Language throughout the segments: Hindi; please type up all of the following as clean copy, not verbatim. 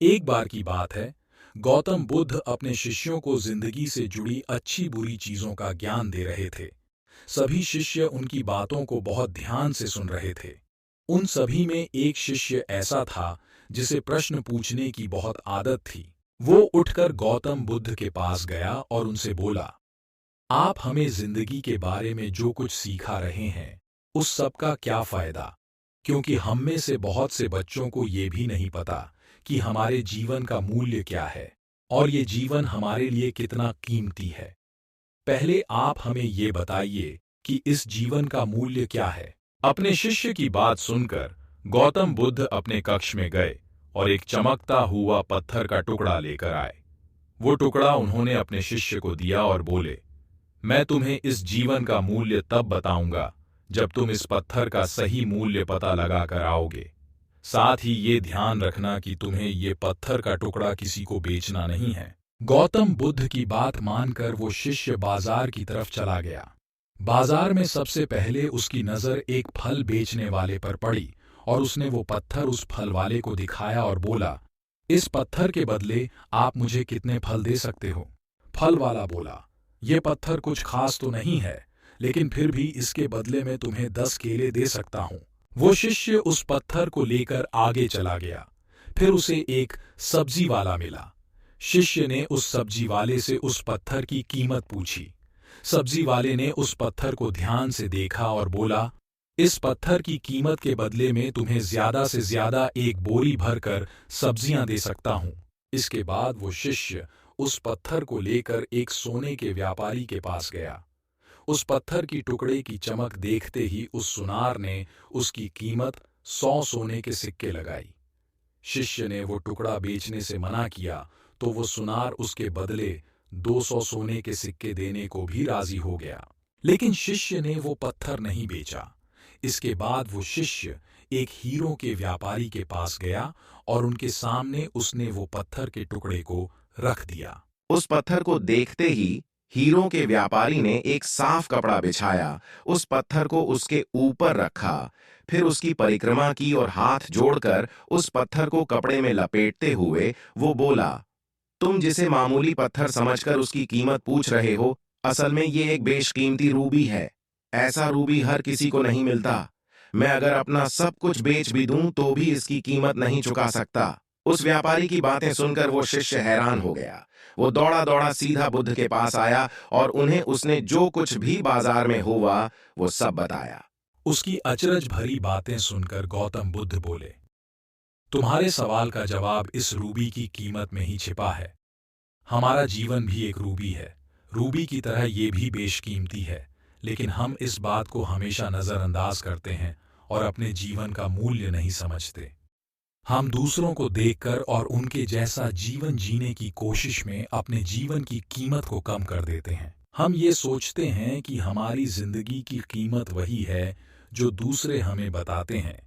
एक बार की बात है, गौतम बुद्ध अपने शिष्यों को जिंदगी से जुड़ी अच्छी बुरी चीजों का ज्ञान दे रहे थे। सभी शिष्य उनकी बातों को बहुत ध्यान से सुन रहे थे। उन सभी में एक शिष्य ऐसा था जिसे प्रश्न पूछने की बहुत आदत थी। वो उठकर गौतम बुद्ध के पास गया और उनसे बोला, आप हमें जिंदगी के बारे में जो कुछ सिखा रहे हैं, उस सब का क्या फायदा? क्योंकि हम में से बहुत से बच्चों को ये भी नहीं पता कि हमारे जीवन का मूल्य क्या है और ये जीवन हमारे लिए कितना कीमती है। पहले आप हमें ये बताइए कि इस जीवन का मूल्य क्या है। अपने शिष्य की बात सुनकर गौतम बुद्ध अपने कक्ष में गए और एक चमकता हुआ पत्थर का टुकड़ा लेकर आए। वो टुकड़ा उन्होंने अपने शिष्य को दिया और बोले, मैं तुम्हें इस जीवन का मूल्य तब बताऊंगा जब तुम इस पत्थर का सही मूल्य पता लगा कर आओगे। साथ ही ये ध्यान रखना कि तुम्हें ये पत्थर का टुकड़ा किसी को बेचना नहीं है। गौतम बुद्ध की बात मानकर वो शिष्य बाजार की तरफ चला गया। बाजार में सबसे पहले उसकी नजर एक फल बेचने वाले पर पड़ी और उसने वो पत्थर उस फल वाले को दिखाया और बोला, इस पत्थर के बदले आप मुझे कितने फल दे सकते हो? फल वाला बोला, ये पत्थर कुछ खास तो नहीं है, लेकिन फिर भी इसके बदले में तुम्हें 10 केले दे सकता हूँ। वो शिष्य उस पत्थर को लेकर आगे चला गया। फिर उसे एक सब्जी वाला मिला। शिष्य ने उस सब्जी वाले से उस पत्थर की कीमत पूछी। सब्जी वाले ने उस पत्थर को ध्यान से देखा और बोला, इस पत्थर की कीमत के बदले में तुम्हें ज्यादा से ज्यादा एक बोरी भरकर सब्जियां दे सकता हूं। इसके बाद वो शिष्य उस पत्थर को लेकर एक सोने के व्यापारी के पास गया। उस पत्थर की टुकड़े की चमक देखते ही उस सुनार ने उसकी कीमत 100 सोने के सिक्के लगाई। शिष्य ने वो टुकड़ा बेचने से मना किया तो वो सुनार उसके बदले 200 सोने के सिक्के देने को भी राजी हो गया। लेकिन शिष्य ने वो पत्थर नहीं बेचा। इसके बाद वो शिष्य एक हीरों के व्यापारी के पास गया और उनके सामने उसने वो पत्थर के टुकड़े को रख दिया। उस पत्थर को देखते ही हीरों के व्यापारी ने एक साफ कपड़ा बिछाया, उस पत्थर को उसके ऊपर रखा, फिर उसकी परिक्रमा की और हाथ जोड़कर उस पत्थर को कपड़े में लपेटते हुए वो बोला, तुम जिसे मामूली पत्थर समझकर उसकी कीमत पूछ रहे हो, असल में ये एक बेशकीमती रूबी है। ऐसा रूबी हर किसी को नहीं मिलता। मैं अगर अपना सब कुछ बेच भी दूं तो भी इसकी कीमत नहीं चुका सकता। उस व्यापारी की बातें सुनकर वो शिष्य हैरान हो गया। वो दौड़ा दौड़ा सीधा बुद्ध के पास आया और उन्हें उसने जो कुछ भी बाजार में हुआ वो सब बताया। उसकी अचरज भरी बातें सुनकर गौतम बुद्ध बोले, तुम्हारे सवाल का जवाब इस रूबी की कीमत में ही छिपा है। हमारा जीवन भी एक रूबी है। रूबी की तरह ये भी बेशकीमती है, लेकिन हम इस बात को हमेशा नज़रअंदाज करते हैं और अपने जीवन का मूल्य नहीं समझते। हम दूसरों को देखकर और उनके जैसा जीवन जीने की कोशिश में अपने जीवन की कीमत को कम कर देते हैं। हम ये सोचते हैं कि हमारी जिंदगी की कीमत वही है जो दूसरे हमें बताते हैं,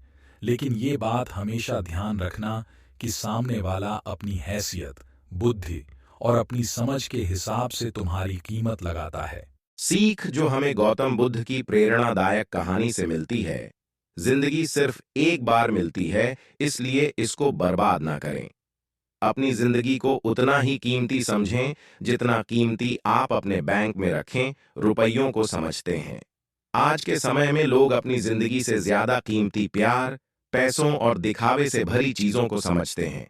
लेकिन ये बात हमेशा ध्यान रखना कि सामने वाला अपनी हैसियत, बुद्धि और अपनी समझ के हिसाब से तुम्हारी कीमत लगाता है। सीख जो हमें गौतम बुद्ध की प्रेरणादायक कहानी से मिलती है, जिंदगी सिर्फ एक बार मिलती है, इसलिए इसको बर्बाद ना करें। अपनी जिंदगी को उतना ही कीमती समझें जितना कीमती आप अपने बैंक में रखें रुपयों को समझते हैं। आज के समय में लोग अपनी जिंदगी से ज्यादा कीमती प्यार, पैसों और दिखावे से भरी चीजों को समझते हैं।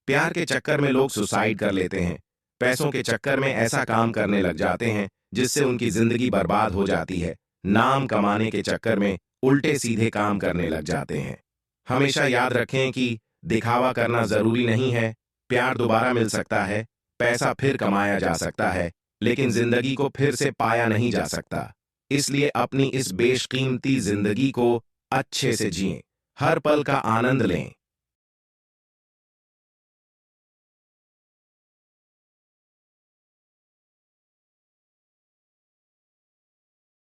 प्यार के चक्कर में लोग सुसाइड कर लेते हैं। पैसों के चक्कर में ऐसा काम करने लग जाते हैं जिससे उनकी जिंदगी बर्बाद हो जाती है। नाम कमाने के चक्कर में उल्टे सीधे काम करने लग जाते हैं। हमेशा याद रखें कि दिखावा करना जरूरी नहीं है। प्यार दोबारा मिल सकता है, पैसा फिर कमाया जा सकता है, लेकिन जिंदगी को फिर से पाया नहीं जा सकता। इसलिए अपनी इस बेशकीमती जिंदगी को अच्छे से जिएं, हर पल का आनंद लें।